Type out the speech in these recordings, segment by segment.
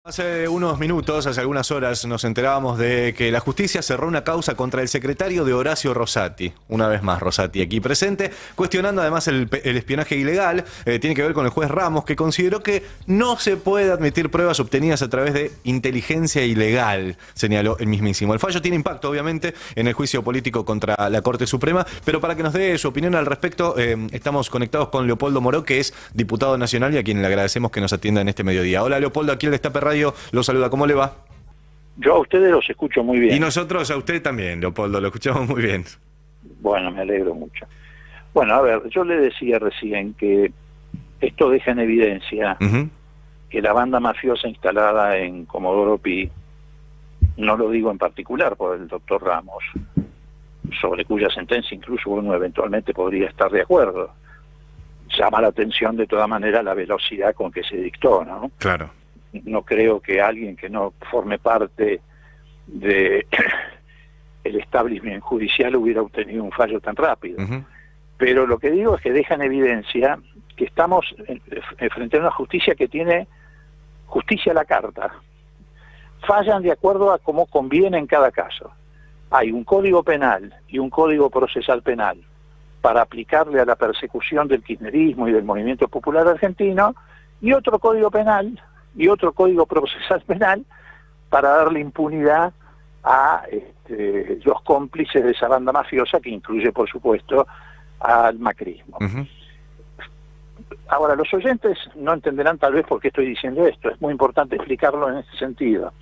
Hace unos minutos, hace algunas horas, nos enterábamos de que la justicia cerró una causa contra el secretario de Horacio Rosati. Una vez más, Rosati aquí presente, cuestionando además el espionaje ilegal. Tiene que ver con el juez Ramos, que consideró que no se puede admitir pruebas obtenidas a través de inteligencia ilegal, señaló el mismísimo. El fallo tiene impacto, obviamente, en el juicio político contra la Corte Suprema, pero para que nos dé su opinión al respecto, estamos conectados con Leopoldo Moró, que es diputado nacional y a quien le agradecemos que nos atienda en este mediodía. Hola, Leopoldo, aquí el Destape Radio lo saluda. ¿Cómo le va? Yo a ustedes los escucho muy bien. Y nosotros a usted también, Leopoldo, lo escuchamos muy bien. Bueno, me alegro mucho. Bueno, a ver, yo le decía recién que esto deja en evidencia que la banda mafiosa instalada en Comodoro Pi, no lo digo en particular por el doctor Ramos, sobre cuya sentencia incluso uno eventualmente podría estar de acuerdo, llama la atención de toda manera la velocidad con que se dictó, ¿no? Claro. No creo que alguien que no forme parte de el establishment judicial hubiera obtenido un fallo tan rápido. Pero lo que digo es que deja en evidencia que estamos frente a una justicia que tiene justicia a la carta. Fallan de acuerdo a cómo conviene en cada caso. Hay un código penal y un código procesal penal para aplicarle a la persecución del kirchnerismo y del movimiento popular argentino, y otro código penal y otro código procesal penal para darle impunidad a los cómplices de esa banda mafiosa, que incluye, por supuesto, al macrismo. Ahora, los oyentes no entenderán tal vez por qué estoy diciendo esto. Es muy importante explicarlo en este sentido.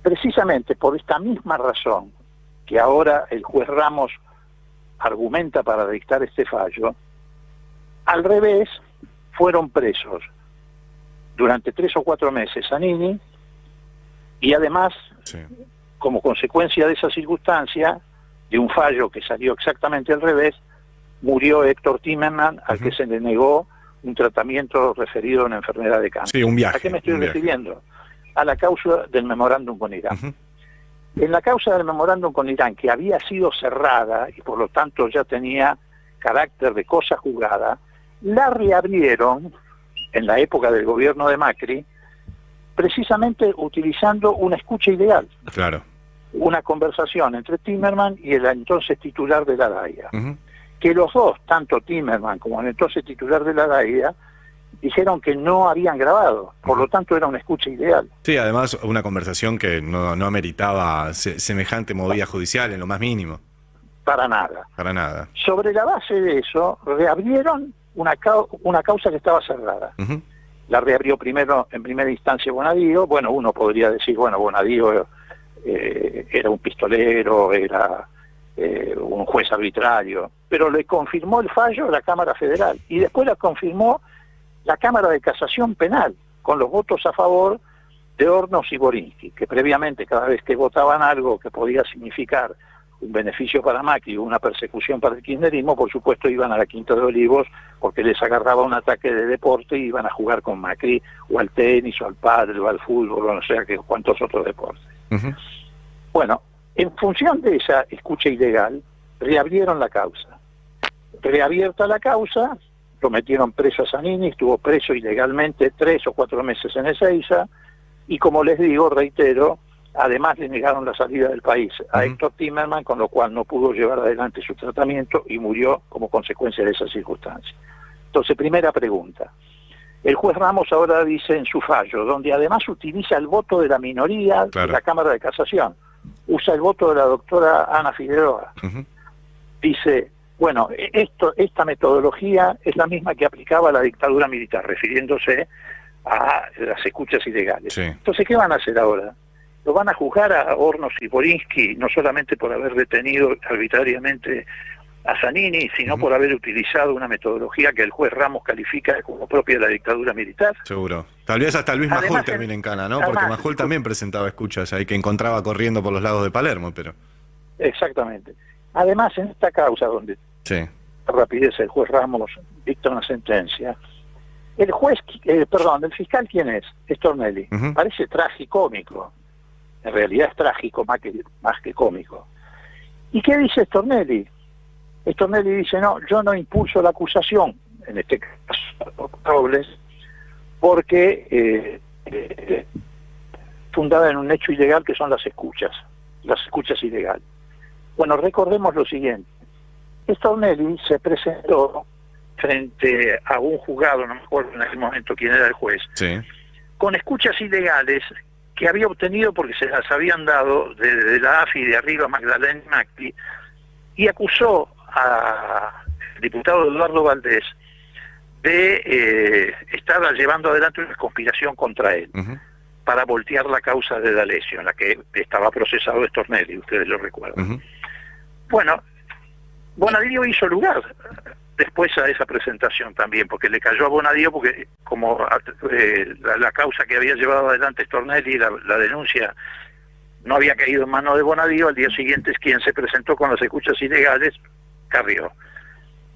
Precisamente por esta misma razón que ahora el juez Ramos argumenta para dictar este fallo, al revés, fueron presos durante 3 o 4 meses Zanini, y además, como consecuencia de esa circunstancia, de un fallo que salió exactamente al revés, murió Héctor Timerman, al que se le negó un tratamiento referido a una enfermedad de cáncer. Sí, un viaje. ¿A qué me estoy refiriendo? A la causa del memorándum con Irán. En la causa del memorándum con Irán, que había sido cerrada y por lo tanto ya tenía carácter de cosa juzgada, la reabrieron en la época del gobierno de Macri, precisamente utilizando una escucha ilegal. Claro. Una conversación entre Timerman y el entonces titular de la DAIA. Que los dos, tanto Timerman como el entonces titular de la DAIA, dijeron que no habían grabado, por lo tanto era una escucha ilegal. Sí, además una conversación que no ameritaba semejante movida judicial en lo más mínimo. Para nada. Para nada. Sobre la base de eso, reabrieron una causa que estaba cerrada. La reabrió primero, en primera instancia, Bonadío. Bueno, uno podría decir, bueno, Bonadío era un pistolero, era un juez arbitrario, pero le confirmó el fallo la Cámara Federal, y después la confirmó la Cámara de Casación Penal, con los votos a favor de Hornos y Borinsky, que previamente, cada vez que votaban algo que podía significar un beneficio para Macri o una persecución para el kirchnerismo, por supuesto iban a la Quinta de Olivos porque les agarraba un ataque de deporte y iban a jugar con Macri, o al tenis, o al pádel, o al fútbol, o no sé qué, cuántos otros deportes. Bueno, en función de esa escucha ilegal, reabrieron la causa. Reabierta la causa, lo metieron preso a Zanini, estuvo preso ilegalmente 3 o 4 meses en Ezeiza, y como les digo, reitero, además le negaron la salida del país a Héctor Timerman, con lo cual no pudo llevar adelante su tratamiento y murió como consecuencia de esa circunstancia. Entonces, primera pregunta. El juez Ramos ahora dice en su fallo, donde además utiliza el voto de la minoría de la Cámara de Casación, usa el voto de la doctora Ana Figueroa, dice, bueno, esta metodología es la misma que aplicaba la dictadura militar, refiriéndose a las escuchas ilegales. Entonces, ¿qué van a hacer ahora? Lo van a juzgar a Hornos y Borinsky, no solamente por haber detenido arbitrariamente a Zanini, sino por haber utilizado una metodología que el juez Ramos califica como propia de la dictadura militar. Seguro. Tal vez hasta Luis Majul termine en cana, ¿no? Porque Majul también presentaba escuchas ahí que encontraba corriendo por los lagos de Palermo, pero... Exactamente. Además, en esta causa donde la rapidez el juez Ramos dicta una sentencia, el el fiscal, ¿quién es? Es Tornelli. Parece tragicómico. En realidad es trágico más que cómico. ¿Y qué dice Stornelli? Stornelli dice, no, yo no impulso la acusación, en este caso Robles, porque fundada en un hecho ilegal que son las escuchas ilegales. Bueno, recordemos lo siguiente. Stornelli se presentó frente a un juzgado, no me acuerdo en aquel momento quién era el juez, Sí. con escuchas ilegales que había obtenido porque se las habían dado de la AFI de arriba Magdalena Macri, y acusó al diputado Eduardo Valdés de estar llevando adelante una conspiración contra él para voltear la causa de D'Alessio, en la que estaba procesado Stornelli, ustedes lo recuerdan. Bueno, Bonadío hizo lugar después a esa presentación también, porque le cayó a Bonadío, porque como la causa que había llevado adelante Stornelli, la denuncia, no había caído en manos de Bonadío, al día siguiente es quien se presentó con las escuchas ilegales, Carrió.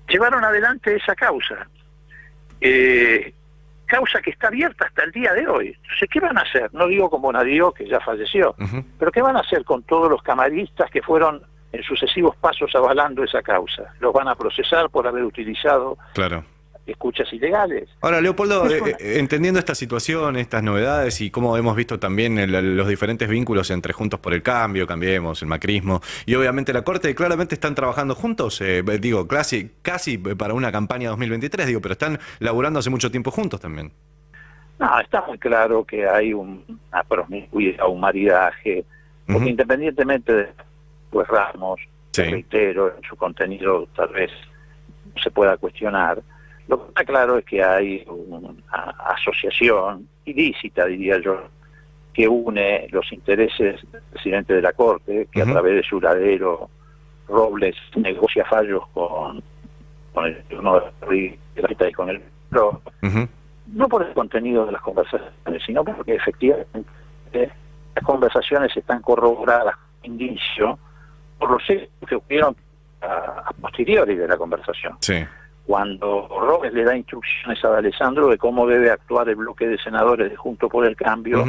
Llevaron adelante esa causa, causa que está abierta hasta el día de hoy. Entonces, ¿qué van a hacer? No digo con Bonadío, que ya falleció, pero ¿qué van a hacer con todos los camaristas que fueron en sucesivos pasos avalando esa causa? ¿Los van a procesar por haber utilizado escuchas ilegales? Ahora, Leopoldo, entendiendo esta situación, estas novedades y cómo hemos visto también los diferentes vínculos entre Juntos por el Cambio, Cambiemos, el macrismo y obviamente la Corte, claramente están trabajando juntos, digo, casi para una campaña 2023, digo, pero están laburando hace mucho tiempo juntos también. No, está muy claro que hay una promiscuidad, un maridaje, porque independientemente de pues Ramos, reitero, en su contenido tal vez no se pueda cuestionar, lo que está claro es que hay una asociación ilícita, diría yo, que une los intereses del presidente de la Corte, que a través de su ladero Robles negocia fallos con el turno de la y con el PRO, no por el contenido de las conversaciones, sino porque efectivamente las conversaciones están corroboradas con indicio por los hechos que ocurrieron a posteriori de la conversación. Cuando Robles le da instrucciones a D'Alessandro de cómo debe actuar el bloque de senadores de Juntos por el Cambio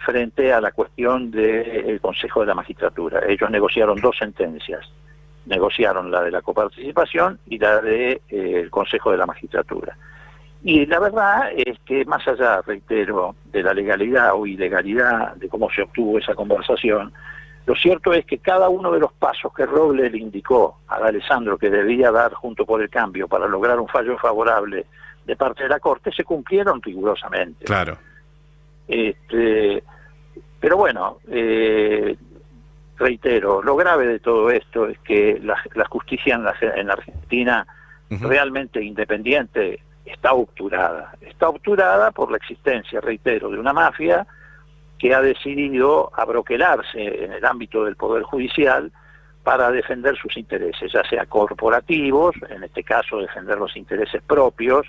frente a la cuestión del Consejo de la Magistratura. Ellos negociaron dos sentencias. Negociaron la de la coparticipación y la del Consejo de la Magistratura. Y la verdad es que más allá, reitero, de la legalidad o ilegalidad de cómo se obtuvo esa conversación, lo cierto es que cada uno de los pasos que Robles le indicó a D'Alessandro que debía dar Junto por el Cambio para lograr un fallo favorable de parte de la Corte se cumplieron rigurosamente. Claro. Pero bueno, reitero, lo grave de todo esto es que la justicia en la Argentina realmente independiente está obturada. Está obturada por la existencia, reitero, de una mafia que ha decidido abroquelarse en el ámbito del Poder Judicial para defender sus intereses, ya sea corporativos, en este caso defender los intereses propios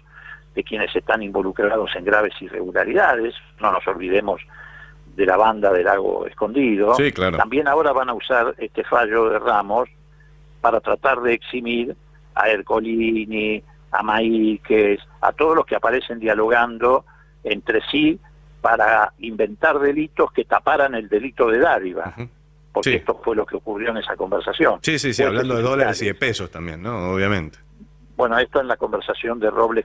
de quienes están involucrados en graves irregularidades. No nos olvidemos de la banda del Lago Escondido. Sí, claro. También ahora van a usar este fallo de Ramos para tratar de eximir a Ercolini, a Maíquez, a todos los que aparecen dialogando entre sí para inventar delitos que taparan el delito de dádiva, porque esto fue lo que ocurrió en esa conversación. Sí, hablando de dólares y de pesos también, ¿no? Obviamente. Bueno, esto en la conversación de Robles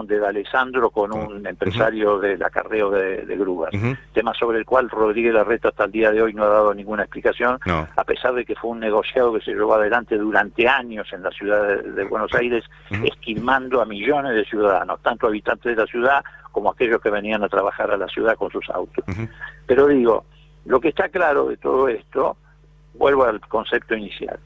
de D'Alessandro con un empresario del acarreo de grúas, tema sobre el cual Rodríguez Larreta hasta el día de hoy no ha dado ninguna explicación, a pesar de que fue un negociado que se llevó adelante durante años en la ciudad de Buenos Aires, esquilmando a millones de ciudadanos, tanto habitantes de la ciudad como aquellos que venían a trabajar a la ciudad con sus autos. Pero digo, lo que está claro de todo esto, vuelvo al concepto inicial,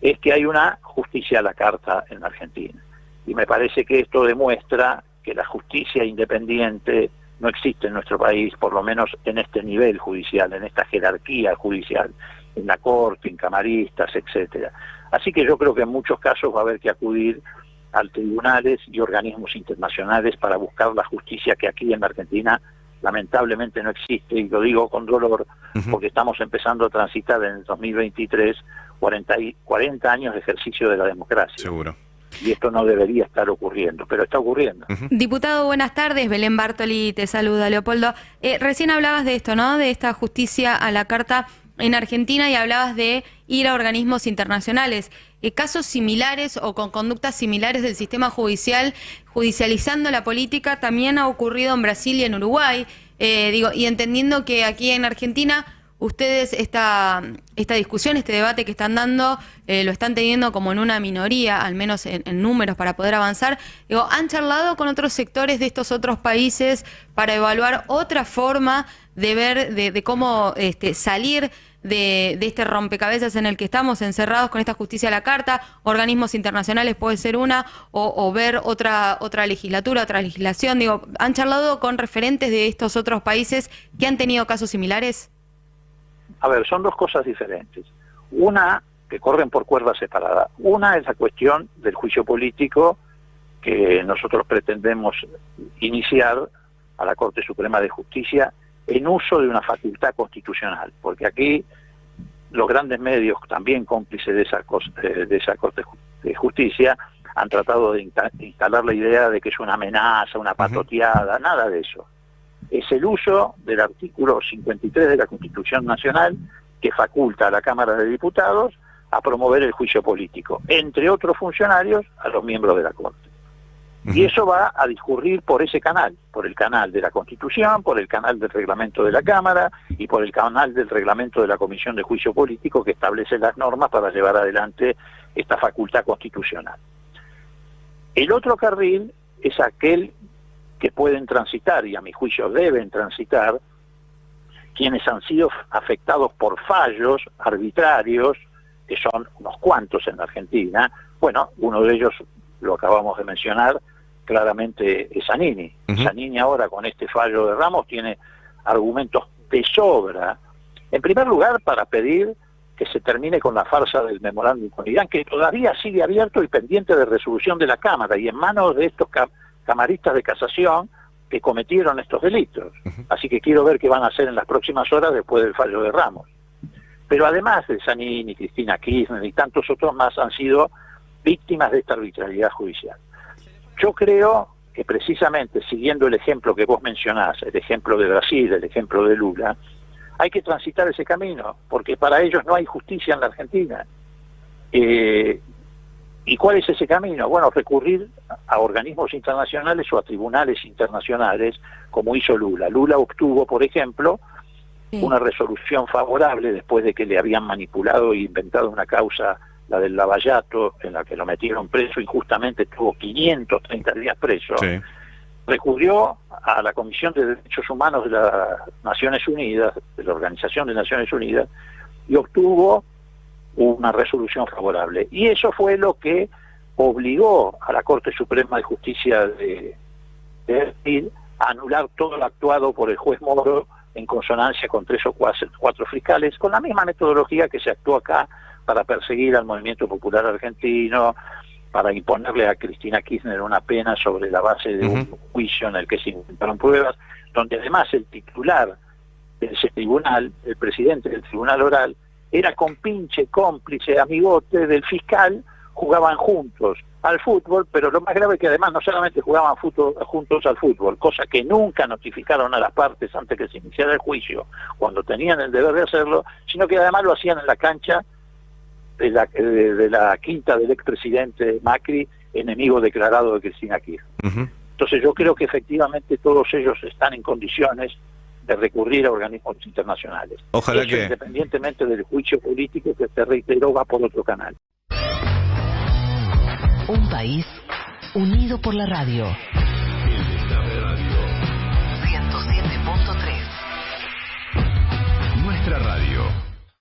es que hay una justicia a la carta en la Argentina. Y me parece que esto demuestra que la justicia independiente no existe en nuestro país, por lo menos en este nivel judicial, en esta jerarquía judicial, en la Corte, en camaristas, etcétera. Así que yo creo que en muchos casos va a haber que acudir a tribunales y organismos internacionales para buscar la justicia que aquí en la Argentina lamentablemente no existe, y lo digo con dolor, porque estamos empezando a transitar en el 2023 40 años de ejercicio de la democracia. Seguro. Y esto no debería estar ocurriendo, pero está ocurriendo. Diputado, buenas tardes. Belén Bartoli te saluda, Leopoldo. Recién hablabas de esto, ¿no? De esta justicia a la carta en Argentina y hablabas de ir a organismos internacionales. Casos similares o con conductas similares del sistema judicial, judicializando la política, también ha ocurrido en Brasil y en Uruguay. Y entendiendo que aquí en Argentina ustedes esta discusión, este debate que están dando, lo están teniendo como en una minoría, al menos en números para poder avanzar. ¿Han charlado con otros sectores de estos otros países para evaluar otra forma de ver, de cómo salir de este rompecabezas en el que estamos encerrados con esta justicia a la carta? Organismos internacionales puede ser una, o ver otra legislatura, otra legislación. ¿Han charlado con referentes de estos otros países que han tenido casos similares? A ver, son dos cosas diferentes. Una, que corren por cuerdas separadas. Una es la cuestión del juicio político que nosotros pretendemos iniciar a la Corte Suprema de Justicia en uso de una facultad constitucional, porque aquí los grandes medios, también cómplices de esa Corte de Justicia, han tratado de instalar la idea de que es una amenaza, una patoteada, nada de eso. Es el uso del artículo 53 de la Constitución Nacional que faculta a la Cámara de Diputados a promover el juicio político, entre otros funcionarios, a los miembros de la Corte. Y eso va a discurrir por ese canal, por el canal de la Constitución, por el canal del reglamento de la Cámara y por el canal del reglamento de la Comisión de Juicio Político que establece las normas para llevar adelante esta facultad constitucional. El otro carril es aquel que pueden transitar, y a mi juicio deben transitar, quienes han sido afectados por fallos arbitrarios, que son unos cuantos en la Argentina. Bueno, uno de ellos lo acabamos de mencionar, claramente es Zanini. Zanini ahora con este fallo de Ramos tiene argumentos de sobra, en primer lugar para pedir que se termine con la farsa del memorándum con Irán, que todavía sigue abierto y pendiente de resolución de la Cámara y en manos de estos camaristas de casación que cometieron estos delitos. Así que quiero ver qué van a hacer en las próximas horas después del fallo de Ramos. Pero además de Zanini, Cristina Kirchner y tantos otros más han sido víctimas de esta arbitrariedad judicial. Yo creo que precisamente siguiendo el ejemplo que vos mencionás, el ejemplo de Brasil, el ejemplo de Lula, hay que transitar ese camino, porque para ellos no hay justicia en la Argentina. ¿Y cuál es ese camino? Bueno, recurrir a organismos internacionales o a tribunales internacionales, como hizo Lula. Lula obtuvo, por ejemplo, una resolución favorable después de que le habían manipulado e inventado una causa, la del Lavallato, en la que lo metieron preso, injustamente estuvo 530 días preso. Sí. Recurrió a la Comisión de Derechos Humanos de las Naciones Unidas, de la Organización de Naciones Unidas, y obtuvo una resolución favorable. Y eso fue lo que obligó a la Corte Suprema de Justicia de Brasil a anular todo lo actuado por el juez Moro en consonancia con 3 o 4 fiscales, con la misma metodología que se actuó acá para perseguir al movimiento popular argentino, para imponerle a Cristina Kirchner una pena sobre la base de un juicio en el que se inventaron pruebas, donde además el titular de ese tribunal, el presidente del tribunal oral, era compinche, cómplice, amigote del fiscal, jugaban juntos al fútbol, pero lo más grave es que además no solamente jugaban juntos al fútbol, cosa que nunca notificaron a las partes antes que se iniciara el juicio, cuando tenían el deber de hacerlo, sino que además lo hacían en la cancha de la quinta del expresidente Macri, enemigo declarado de Cristina Kirchner. Entonces yo creo que efectivamente todos ellos están en condiciones de recurrir a organismos internacionales. Ojalá eso, que... independientemente del juicio político que se reiteró, va por otro canal. Un país unido por la radio. El Destape Radio 107.3. Nuestra radio.